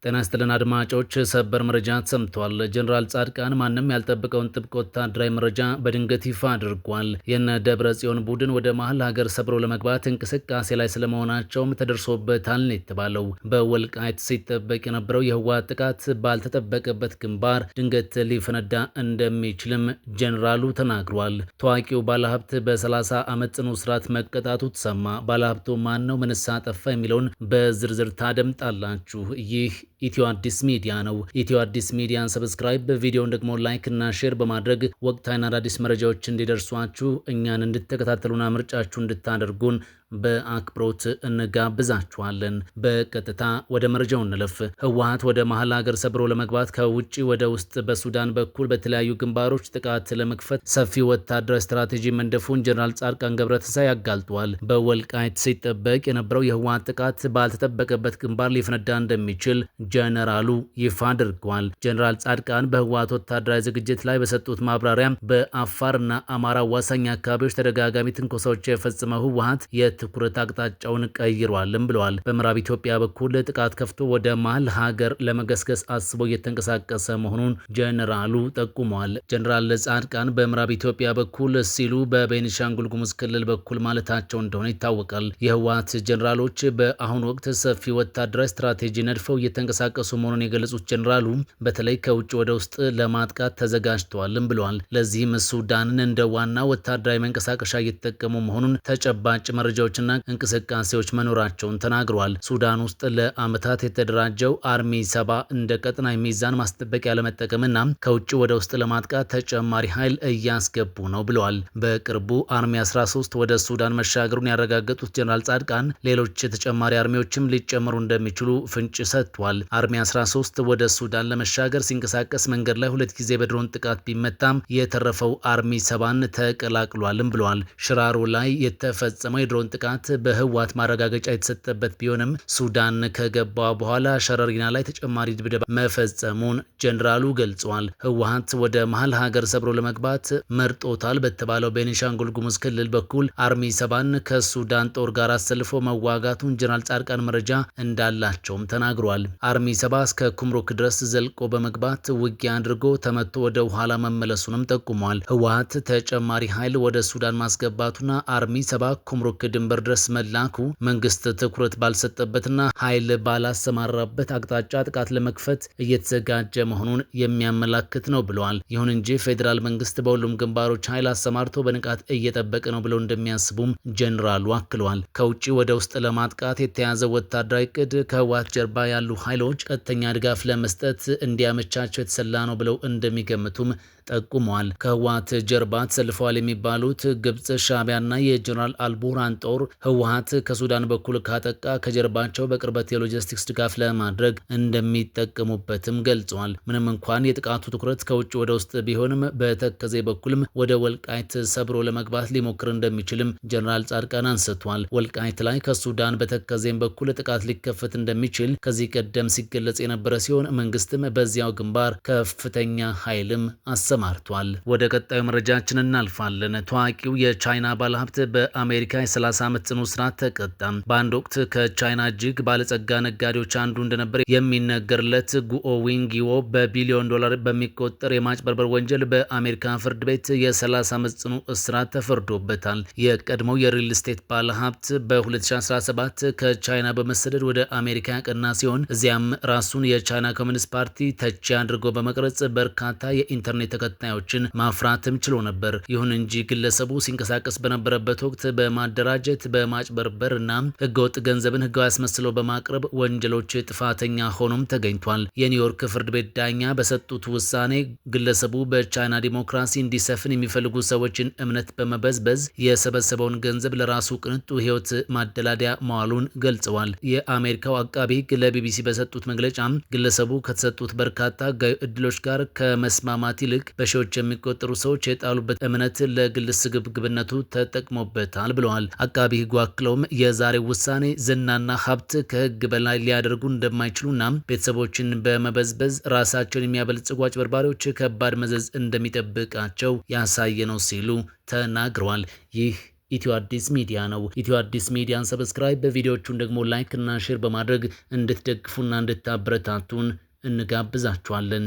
ጤና ይስጥልን አድማጮች፣ ሰበር መረጃ ሰምቷል። ጀነራል ጻድቃን ማንም ያልጠበቀውን ጥብቅ ወታደራዊ መረጃ በድንገት ይፋ አድርጓል። የነ ደብረ ጽዮን ቡድን ወደ መሀል ሀገር ሰብሮ ለመግባት እንቅስቃሴ ላይ ስለመሆናቸውም ተደርሶበታል ነው የተባለው። በወልቃይት ሲጠበቅ የነበረው የህወሓት ጥቃት ባልተጠበቀበት ግንባር ድንገት ሊፈነዳ እንደሚችልም ጀነራሉ ተናግሯል። ታዋቂው ባለሀብት በ30 ዓመት ጽኑ እስራት መቀጣቱ ተሰማ። ባለሀብቱ ማን ነው? ምንስ አጠፋ? የሚለውን በዝርዝር ታደምጣላችሁ። ይህ ኢትዮ አዲስ ሚዲያ ነው። ኢትዮ አዲስ ሚዲያን ሰብስክራይብ፣ ቪዲዮውን ደግሞ ላይክ እና ሼር በማድረግ ወቅታዊና አዳዲስ መረጃዎች እንዲደርሷችሁ እኛን እንድትከታተሉና ምርጫችሁ እንድታደርጉን በአክብሮት እንጋብዛችኋለን። በቀጥታ ወደ መረጃው እንለፍ። ህወሓት ወደ መሀል ሀገር ሰብሮ ለመግባት ከውጭ ወደ ውስጥ በሱዳን በኩል በተለያዩ ግንባሮች ጥቃት ለመክፈት ሰፊ ወታደራዊ ስትራቴጂ መንደፉን ጀነራል ጻድቃን ገብረትንሳኤ አጋልጧል። በወልቃይት ሲጠበቅ የነበረው የህወሓት ጥቃት ባልተጠበቀበት ግንባር ሊፈነዳ እንደሚችል ጀነራሉ ይፋ አድርገዋል። ጀነራል ጻድቃን በህወሓት ወታደራዊ ዝግጅት ላይ በሰጡት ማብራሪያ በአፋርና አማራ አዋሳኝ አካባቢዎች ተደጋጋሚ ትንኮሳዎች የፈጸመው ህወሓት የትኩረት አቅጣጫውን ቀይሯልም ብለዋል። በምዕራብ ኢትዮጵያ በኩል ጥቃት ከፍቶ ወደ መሀል ሀገር ለመገስገስ አስቦ እየተንቀሳቀሰ መሆኑን ጀነራሉ ጠቁመዋል። ጀነራል ጻድቃን በምዕራብ ኢትዮጵያ በኩል ሲሉ በቤኒሻንጉል ጉሙዝ ክልል በኩል ማለታቸው እንደሆነ ይታወቃል። የህወሓት ጀነራሎች በአሁኑ ወቅት ሰፊ ወታደራዊ ስትራቴጂ ነድፈው እየተንቀሳቀሱ መሆኑን የገለጹት ጀነራሉ በተለይ ከውጭ ወደ ውስጥ ለማጥቃት ተዘጋጅተዋልም ብለዋል። ለዚህም ሱዳንን እንደ ዋና ወታደራዊ መንቀሳቀሻ እየተጠቀሙ መሆኑን ተጨባጭ መረጃዎችና እንቅስቃሴዎች መኖራቸውን ተናግረዋል። ሱዳን ውስጥ ለዓመታት የተደራጀው አርሚ 70 እንደ ቀጥና ሚዛን ማስጠበቂያ ለመጠቀምና ከውጭ ወደ ውስጥ ለማጥቃት ተጨማሪ ኃይል እያስገቡ ነው ብለዋል። በቅርቡ አርሚ 13 ወደ ሱዳን መሻገሩን ያረጋገጡት ጀነራል ጻድቃን ሌሎች ተጨማሪ አርሚዎችም ሊጨመሩ እንደሚችሉ ፍንጭ ሰጥቷል። አርሚ 13 ወደ ሱዳን ለመሻገር ሲንቀሳቀስ መንገድ ላይ 2 ጊዜ በድሮን ጥቃት ቢመታም የተረፈው አርሚ 70ን ተቀላቅሏልም ብለዋል። ሽራሮ ላይ የተፈጸመው የድሮን ጥቃት በህወሓት ማረጋገጫ የተሰጠበት ቢሆንም ሱዳን ከገባ በኋላ ሸረሪና ላይ ተጨማሪ ድብደባ መፈጸሙን ጀነራሉ ገልጸዋል። ህወሓት ወደ መሀል ሀገር ሰብሮ ለመግባት መርጦታል በተባለው ቤኒሻንጉል ጉሙዝ ክልል በኩል አርሚ 70ን ከሱዳን ጦር ጋር አሰልፎ መዋጋቱን ጀነራል ጻድቃን መረጃ እንዳላቸውም ተናግሯል። አርሚ 70 እስከ ኩምሩክ ድረስ ዘልቆ በመግባት ውጊያ አድርጎ ተመቶ ወደ ኋላ መመለሱንም ጠቁሟል። ህወሓት ተጨማሪ ኃይል ወደ ሱዳን ማስገባቱና አርሚ 70 ኩምሩክ ድንበር ድረስ መላኩ መንግስት ትኩረት ባልሰጠበትና ኃይል ባላሰማራበት አቅጣጫ ጥቃት ለመክፈት እየተዘጋጀ መሆኑን የሚያመላክት ነው ብለዋል። ይሁን እንጂ ፌዴራል መንግስት በሁሉም ግንባሮች ኃይል አሰማርቶ በንቃት እየጠበቀ ነው ብለው እንደሚያስቡም ጀነራሉ አክለዋል። ከውጭ ወደ ውስጥ ለማጥቃት የተያዘ ወታደራዊ እቅድ ከህወሓት ጀርባ ያሉ ኃይሎች ቀጥተኛ ድጋፍ ለመስጠት እንዲያመቻቸው የተሰላ ነው ብለው እንደሚገምቱም ጠቁመዋል። ከህወሓት ጀርባ ተሰልፈዋል የሚባሉት ግብጽ፣ ሻዕቢያና የጀነራል አልቡርሃን ጦር ህወሓት ከሱዳን በኩል ካጠቃ ከጀርባቸው በቅርበት የሎጂስቲክስ ድጋፍ ለማድረግ እንደሚጠቀሙበትም ገልጸዋል። ምንም እንኳን የጥቃቱ ትኩረት ከውጭ ወደ ውስጥ ቢሆንም በተከዜ በኩልም ወደ ወልቃይት ሰብሮ ለመግባት ሊሞክር እንደሚችልም ጀነራል ጻድቃን አንስቷል። ወልቃይት ላይ ከሱዳን በተከዜም በኩል ጥቃት ሊከፈት እንደሚችል ከዚህ ቀደም ሲገለጽ የነበረ ሲሆን መንግስትም በዚያው ግንባር ከፍተኛ ኃይልም አሰማርቷል። ወደ ቀጣዩ መረጃችን እናልፋለን። ታዋቂው የቻይና ባለሀብት በአሜሪካ የ30 ዓመት ጽኑ እስራት ተቀጣ። በአንድ ወቅት ከቻይና እጅግ ባለጸጋ ነጋዴዎች አንዱ እንደነበር የሚነገርለት ጉኦ ዊንጊዎ በቢሊዮን ዶላር በሚቆጠር የማጭበርበር ወንጀል በአሜሪካ ፍርድ ቤት የ30 ዓመት ጽኑ እስራት ተፈርዶበታል። የቀድሞው የሪል ስቴት ባለሀብት በ2017 ከቻይና በመሰደድ ወደ አሜሪካ ያቀና ሲሆን እዚያም ራሱን የቻይና ኮሚኒስት ፓርቲ ተቺ አድርጎ በመቅረጽ በርካታ የኢንተርኔት ተከታዮችን ማፍራትም ችሎ ነበር። ይሁን እንጂ ግለሰቡ ሲንቀሳቀስ በነበረበት ወቅት በማደራጀት በማጭበርበር እና ህገወጥ ገንዘብን ህጋዊ አስመስለው በማቅረብ ወንጀሎች ጥፋተኛ ሆኖም ተገኝቷል። የኒውዮርክ ፍርድ ቤት ዳኛ በሰጡት ውሳኔ ግለሰቡ በቻይና ዲሞክራሲ እንዲሰፍን የሚፈልጉ ሰዎችን እምነት በመበዝበዝ የሰበሰበውን ገንዘብ ለራሱ ቅንጡ ህይወት ማደላደያ መዋሉን ገልጸዋል። የአሜሪካው አቃቢ ህግ ለቢቢሲ በሰጡት መግለጫ ግለሰቡ ከተሰጡት በርካታ ህጋዊ እድሎች ጋር ከመስማማት ይልቅ በሺዎች የሚቆጠሩ ሰዎች የጣሉበት እምነት ለግል ስግብግብነቱ ተጠቅሞበታል ብለዋል። አቃቢ ህጉ አክለውም የዛሬው ውሳኔ ዝናና ሀብት ከህግ በላይ ሊያደርጉ እንደማይችሉና ቤተሰቦችን በመበዝበዝ ራሳቸውን የሚያበለጽጉ አጭበርባሪዎች ከባድ መዘዝ እንደሚጠብቃቸው ያሳየ ነው ሲሉ ተናግረዋል። ይህ ኢትዮ አዲስ ሚዲያ ነው። ኢትዮ አዲስ ሚዲያን ሰብስክራይብ፣ በቪዲዮቹን ደግሞ ላይክ እና ሼር በማድረግ እንድትደግፉና እንድታበረታቱን እንጋብዛችኋለን።